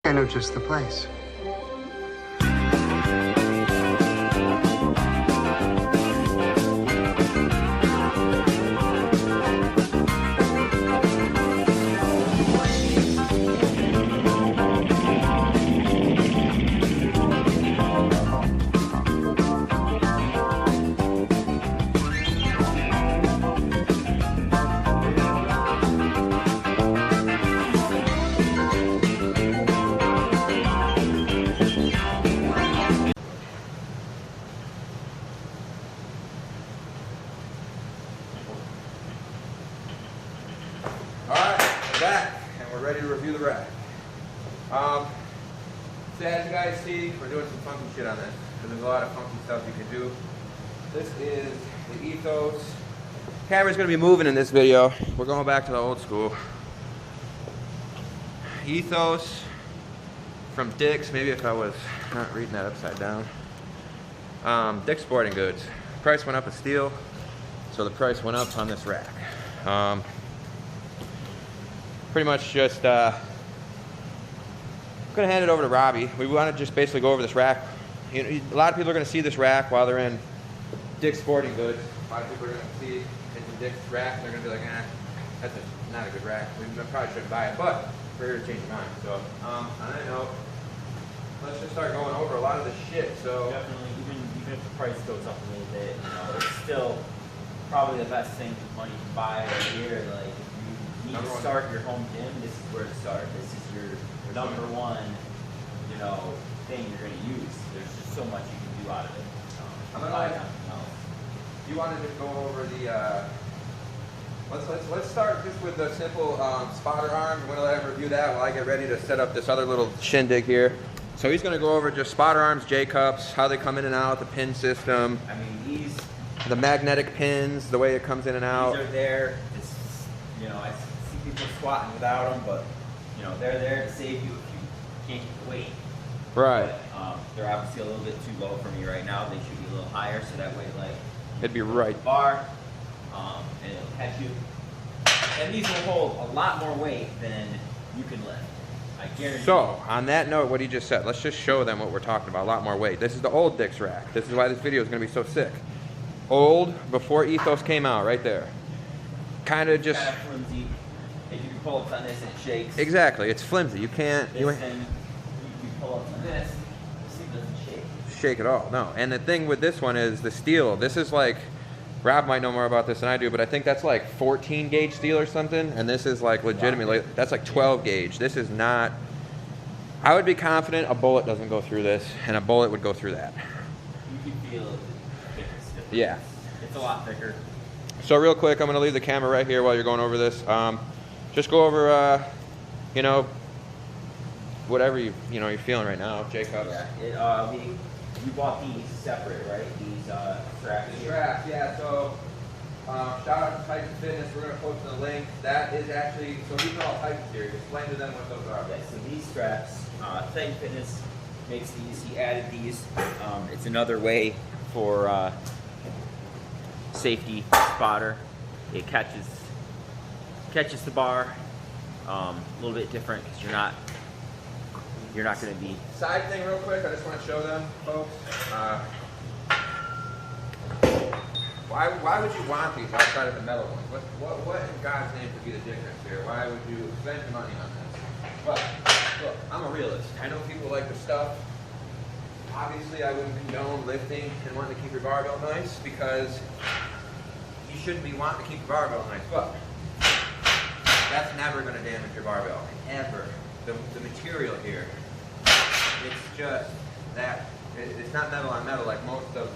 I know just the place. Back, and we're ready to review the rack. So as you guys see, we're doing some funky shit on this, because there's a lot of funky stuff you can do. This is the Ethos. Camera's going to be moving in this video. We're going back to the old school. Ethos from Dick's, maybe if I was not reading that upside down. Dick's Sporting Goods. Price went up a steal, so the price went up on this rack. Pretty much just gonna hand it over to Robbie. We want to just basically go over this rack. You know, a lot of people are gonna see this rack while they're in Dick's Sporting Goods. A lot of people are gonna see it's a Dick's rack and they're gonna be like, that's not a good rack. We probably shouldn't buy it, but we're here to change your mind. So on that note, let's just start going over a lot of the shit. So definitely, even if the price goes up a little bit, you know, it's still probably the best thing money to buy right here. Like, if you need to start your home gym, this is where to start. This is your number one, you know, thing you're going to use. There's just so much you can do out of it. You want to just go over the let's start just with the simple spotter arms. I'm going to let him review that while I get ready to set up this other little shindig here. So he's going to go over just spotter arms, J-cups, how they come in and out, the pin system. I mean, the magnetic pins, the way it comes in and out. These are there. It's, you know, I see people squatting without them, but you know, they're there to save you if you can't keep the weight. Right. But, they're obviously a little bit too low for me right now. They should be a little higher, so that way, like, it'd be right. Bar, and it'll catch you. And these will hold a lot more weight than you can lift. I guarantee. So, on that note, what he just said, let's just show them what we're talking about, a lot more weight. This is the old Dick's rack. This is why this video is going to be so sick. Old, before Ethos came out, right there. Kind of just... kind of flimsy. If you can pull up on this and it shakes. Exactly, it's flimsy. You can't... This thing, you pull up on this thing doesn't shake. Shake at all, no. And the thing with this one is the steel. This is like... Rob might know more about this than I do, but I think that's like 14 gauge steel or something, and this is like legitimately, that's like 12 gauge. This is not... I would be confident a bullet doesn't go through this, and a bullet would go through that. You can feel it. Yeah. It's a lot thicker. So real quick, I'm going to leave the camera right here while you're going over this. Just go over, you know, whatever you're feeling right now. J-cups. Yeah. You bought these separate, right? These straps. The straps, yeah. So shout out to Titan Fitness. We're going to post the link. That is actually, so these are all Titan series. Explain to them what those are. Yeah. So these straps, Titan Fitness makes these. He added these. It's another way for safety spotter. It catches the bar a little bit different because you're not going to be. Side thing real quick, I just want to show them, folks. Why would you want these outside of the metal ones? What in God's name could be the difference here? Why would you spend your money on this? But look, I'm a realist. I know people like the stuff. Obviously, I wouldn't condone lifting and wanting to keep your barbell nice because you shouldn't be wanting to keep your barbell nice, but that's never going to damage your barbell, ever. The material here, it's just that, it's not metal on metal like most of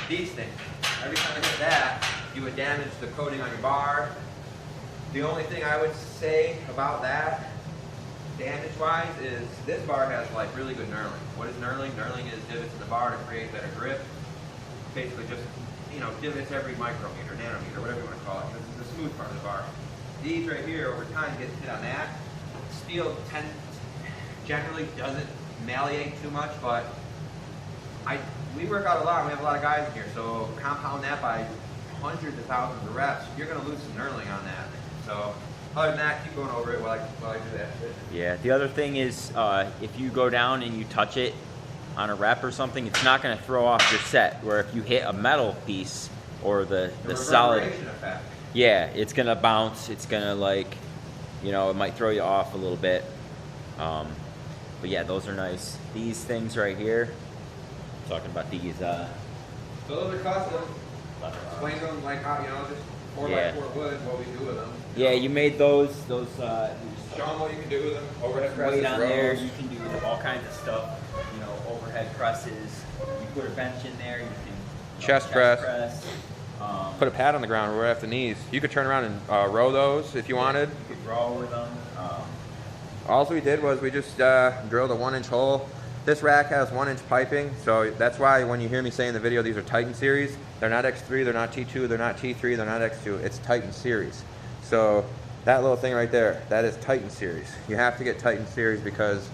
these things. Every time you hit that, you would damage the coating on your bar. The only thing I would say about that, damage-wise, is this bar has like really good knurling. What is knurling? Knurling is divots in the bar to create better grip. Basically just, you know, divots every micrometer, nanometer, whatever you want to call it. This is the smooth part of the bar. These right here, over time, get hit on that. Steel generally doesn't malleate too much, but we work out a lot. We have a lot of guys in here, so compound that by hundreds of thousands of reps, you're going to lose some knurling on that. So Other than that, keep going over it while I do that. Yeah, the other thing is if you go down and you touch it on a rep or something, it's not going to throw off your set. Where if you hit a metal piece or the solid, effect. yeah, it's going to bounce. It's going to like, you know, it might throw you off a little bit. But yeah, those are nice. These things right here, I'm talking about these. So those are custom. Explain to them like how, you know, just 4x4 wood, what we do with them. Yeah, you made those. Show them what you can do with them. Overhead presses, weight on rows. there. You can do all kinds of stuff. You know, overhead presses. You put a bench in there. You can chest press. Put a You pad on the ground right off the knees. You could turn around and row those if you wanted. could row with them. All we did was we just drilled a 1-inch hole. This rack has 1-inch piping, so that's why when you hear me say in the video these are Titan series, they're not X3, they're not T2, they're not T3, they're not X2, it's Titan series. So that little thing right there, that is Titan series. You have to get Titan series because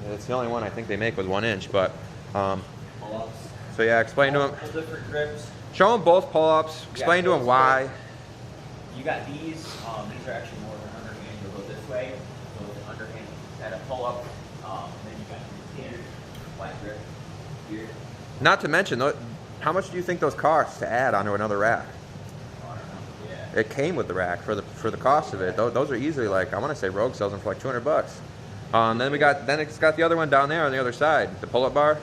it's the only one I think they make with 1 inch, but Pull-ups. so yeah, explain to them. All different grips. Show them both pull-ups, explain to them why. You got these are actually more of an underhand to go this way. So the underhand had a pull-up. Then you got your standard flat grip here. Not to mention, how much do you think those cost to add onto another rack? I don't know. Yeah. It came with the rack for the cost of it. Those are easily like, I want to say Rogue sells them for like 200 bucks. Then it's got the other one down there on the other side, the pull-up bar.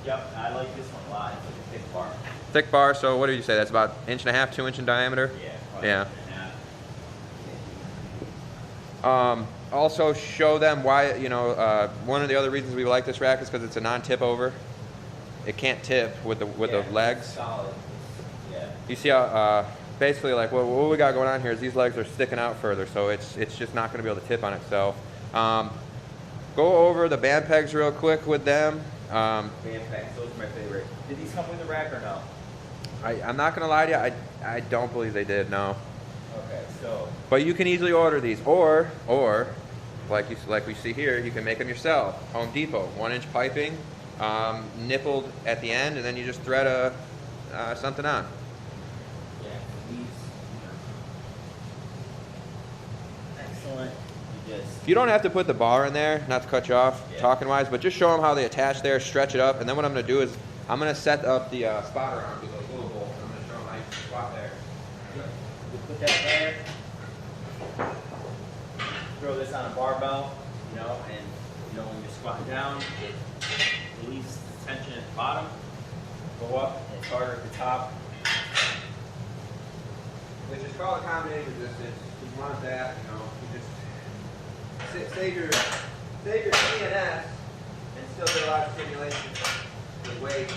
Yep, I like this one a lot. It's like a thick bar. Thick bar. So what did you say? That's about 1.5 inches, 2 inch in diameter. Yeah. Probably Yeah. 1.5. Also show them why, you know, one of the other reasons we like this rack is because it's a non-tip over. It can't tip with the legs. Solid. Yeah. You see how basically like what we got going on here is these legs are sticking out further, so it's just not going to be able to tip on itself. Go over the band pegs real quick with them. Band pegs, those are my favorite. Did these come with a rack or no? I'm not going to lie to you, I don't believe they did, no. Okay, so. But you can easily order these, or like we see here, you can make them yourself. Home Depot, 1-inch piping, nippled at the end, and then you just thread something on. Yeah, these. Excellent. You don't have to put the bar in there, not to cut you off, talking wise, but just show them how they attach there, stretch it up, and then what I'm going to do is I'm going to set up the spotter arms with a little bolt. I'm going to show them how you squat there. You put that there. Throw this on a barbell, you know, and you know when you're squatting down, it releases the tension at the bottom. Go up, and it's harder at the top. Which is called accommodating resistance. You want that, you know, you just save your CNS and still get a lot of stimulation with weight.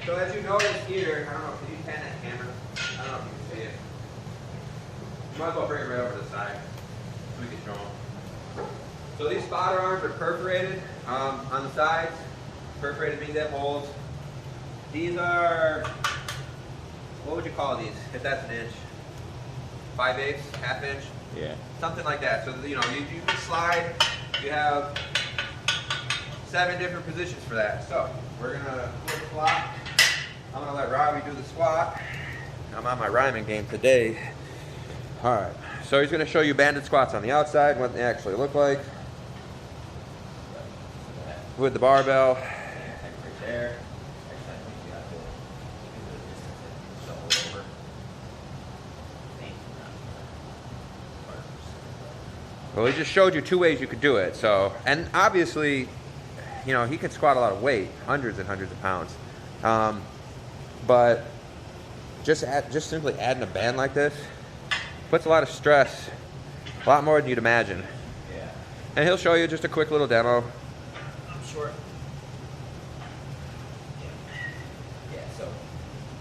So as you notice here, I don't know, can you pan that camera? I don't know if you can see it. You might as well bring it right over to the side so we can show them. So these spotter arms are perforated on the sides. Perforated means they have holes. These are, what would you call these, if that's an inch? 5/8, ½ inch? Yeah. Something like that. So, you know, you can slide. You have 7 different positions for that. So, we're going to flip flop. I'm going to let Robbie do the squat. I'm on my rhyming game today. All right. So, he's going to show you banded squats on the outside, what they actually look like. With the barbell. Right there. Well, he just showed you 2 ways you could do it. So, and obviously, you know, he can squat a lot of weight, hundreds and hundreds of pounds. But just simply adding a band like this puts a lot of stress, a lot more than you'd imagine. Yeah. And he'll show you just a quick little demo. I'm short. Yeah, so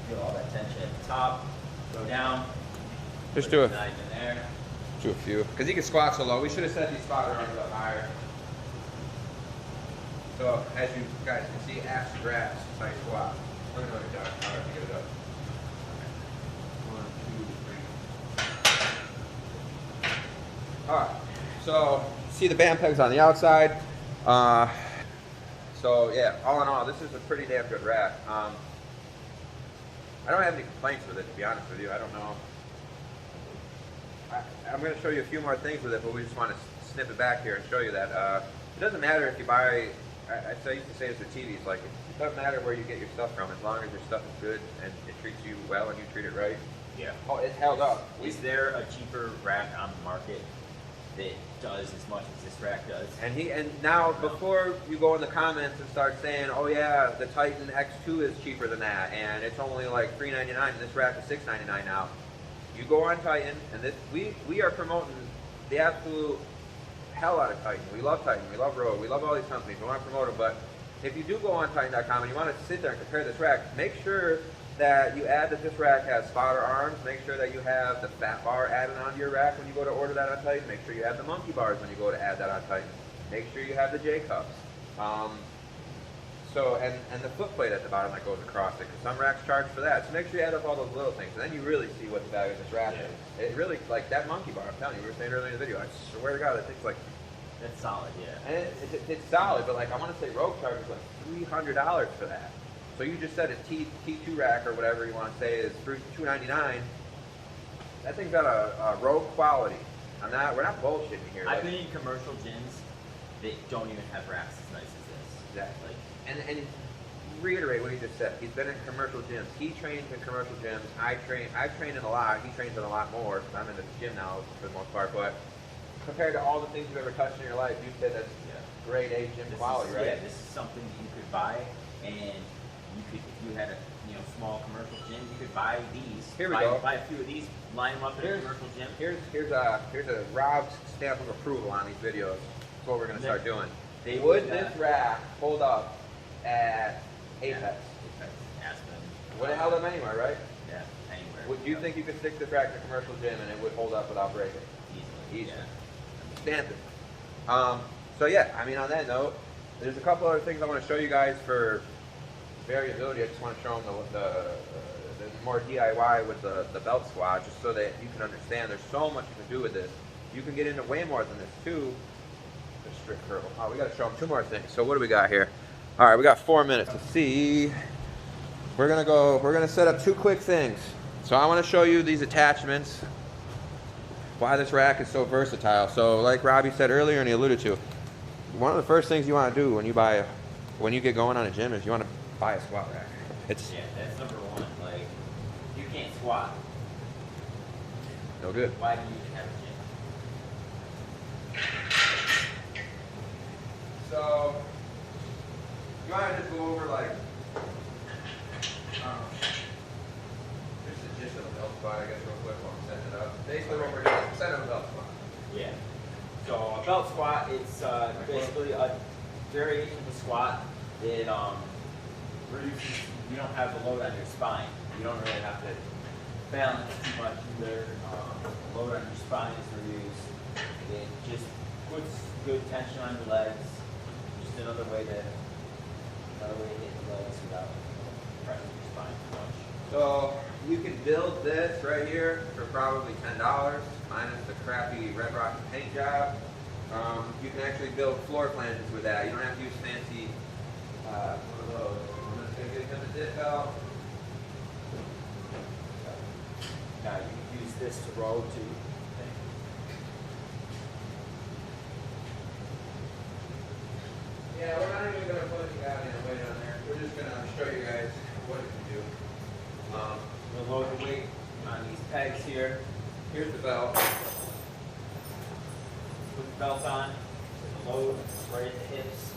feel all that tension at the top, go down. Just do it. Not even there. Do a few. Because he can squat so low. We should have set these spotter arms up higher. So, as you guys can see, abs to grass, that's how you squat. Let me know when you're done. I'll have to get it up. Okay. 1, 2, 3. Alright. So, see the band pegs on the outside. So, yeah, all in all, this is a pretty damn good rack. I don't have any complaints with it, to be honest with you. I don't know. I'm going to show you a few more things with it, but we just want to snip it back here and show you that it doesn't matter if you buy. I used to say this with TVs, like it doesn't matter where you get your stuff from, as long as your stuff is good and it treats you well and you treat it right. Yeah. Oh, it's held up. Is there a cheaper rack on the market that does as much as this rack does? And now before you go in the comments and start saying, oh yeah, the Titan X2 is cheaper than that, and it's only like $399, and this rack is $699 now. You go on Titan, and this we are promoting the absolute hell out of Titan. We love Titan, we love Rogue, we love all these companies. We want to promote them, but if you do go on Titan.com and you want to sit there and compare this rack, make sure that you add that this rack has spotter arms. Make sure that you have the fat bar added onto your rack when you go to order that on Titan. Make sure you have the monkey bars when you go to add that on Titan. Make sure you have the J cups. And the foot plate at the bottom that goes across it, because some racks charge for that. So make sure you add up all those little things, and then you really see what the value of this rack is. It really, like that monkey bar, I'm telling you, we were saying earlier in the video, I swear to God, that thing's like... That's solid, yeah. And it's solid, but like I want to say Rogue charges like $300 for that. So you just said a T2 rack or whatever you want to say is $299. That thing's got a Rogue quality. We're not bullshitting here. I've been in commercial gyms that don't even have racks as nice as this. Exactly. Like, and reiterate what he just said. He's been in commercial gyms. He trains in commercial gyms. I've trained in a lot. He trains in a lot more. I'm in the gym now for the most part. But compared to all the things you've ever touched in your life, you said that's grade A gym quality, right? Yeah, this is something that you could buy, and you could, if you had a small commercial gym, you could buy these. Here we go. Buy a few of these, line them up in a commercial gym. Here's a Rob's stamp of approval on these videos. That's what we're gonna start doing. They Would this rack hold up at Apex? Aspen. Would it held up anywhere, right? Yeah, anywhere. Would you think you could stick this rack in a commercial gym and it would hold up without breaking? Easily. Yeah. Stamp it. So yeah, I mean on that note, there's a couple other things I want to show you guys for variability. I just want to show them the more DIY with the belt squat, just so that you can understand there's so much you can do with this. You can get into way more than this too. The strict curl. Oh, we got to show them two more things. So what do we got here? All right, we got 4 minutes to see. We're gonna set up two quick things. So I want to show you these attachments, why this rack is so versatile. So like Robbie said earlier and he alluded to, one of the first things you want to do when you get going on a gym is you want to buy a squat rack. Yeah, that's number one. Like, you can't squat. No good. Why do you even have a gym? So you want to just go over like just the gist of a belt squat, I guess, real quick while I'm setting it up. Basically what we're doing is set up a belt squat. Yeah. So a belt squat, it's basically a variation of a squat that reduces, you don't have the load on your spine. You don't really have to balance too much either. The load on your spine is reduced. It just puts good tension on your legs. Just another way to hit the legs without pressing your spine too much. So you can build this right here for probably $10 minus the crappy Red Rock paint job. You can actually build floor flanges with that. You don't have to use fancy one of those. I'm just going to give him a dip belt. Now you can use this to row too. Yeah, we're not even going to put any goddamn weight on there. We're just going to show you guys what it can do. We'll load the weight on these pegs here. Here's the belt. Put the belt on, put the load right at the hips.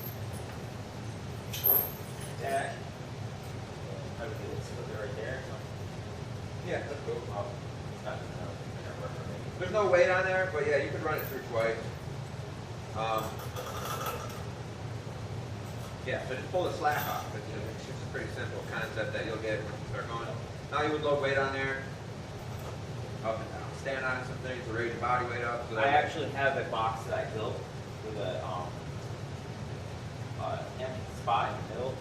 Like that. How do we do this? Put it right there. Yeah, that's cool. Oh, it's not gonna work for me. There's no weight on there, but yeah, you can run it through twice. Yeah, so just pull the slack off. It's just a pretty simple concept that you'll get when you start going. Now you would load weight on there, up and down. Stand on some things to raise your body weight up. So I actually have a box that I built with a empty spot in the middle.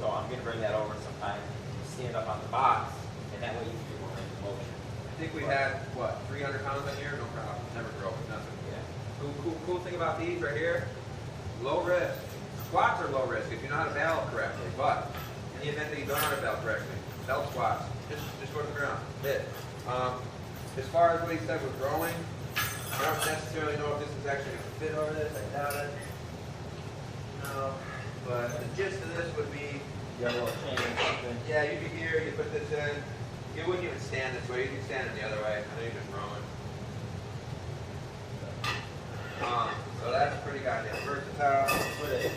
So I'm gonna bring that over sometime. You stand up on the box, and that way you can do more range of motion. I think we had, what, 300 pounds on here? No problem. Never broke, nothing. Yeah. Cool thing about these right here, low risk. Squats are low risk if you know how to balance correctly, but in the event that you don't know how to balance correctly, belt squats, just go to the ground, hit. As far as what he said with growing, I don't necessarily know if this is actually going to fit over this. I doubt it. No. But the gist of this would be, You got a little chain or something. yeah, you'd be here, you put this in. You wouldn't even stand this way. You'd be standing the other way. I know you're just growing. So that's pretty goddamn versatile. Put it,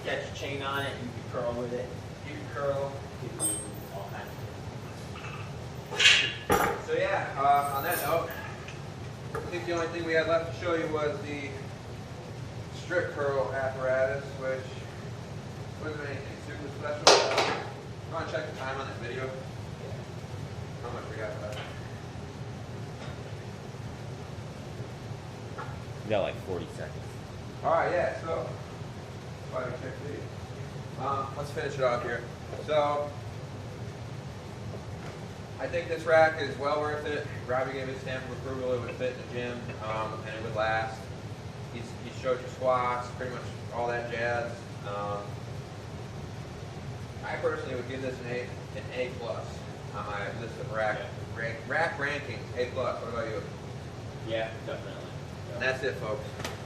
get your chain on it, you can curl with it. You can curl. You can do all kinds of things. So yeah, on that note, I think the only thing we had left to show you was the strip curl apparatus, which wasn't anything super special. You want to check the time on that video? How much we got left? You got like 40 seconds. Alright, yeah, so, why don't we check these? Let's finish it off here. So, I think this rack is well worth it. Robbie gave his stamp of approval. It would fit in the gym, and it would last. He showed you squats, pretty much all that jazz. I personally would give this an A plus on my list of rack rankings. A plus. What about you? Yeah, definitely. And that's it, folks.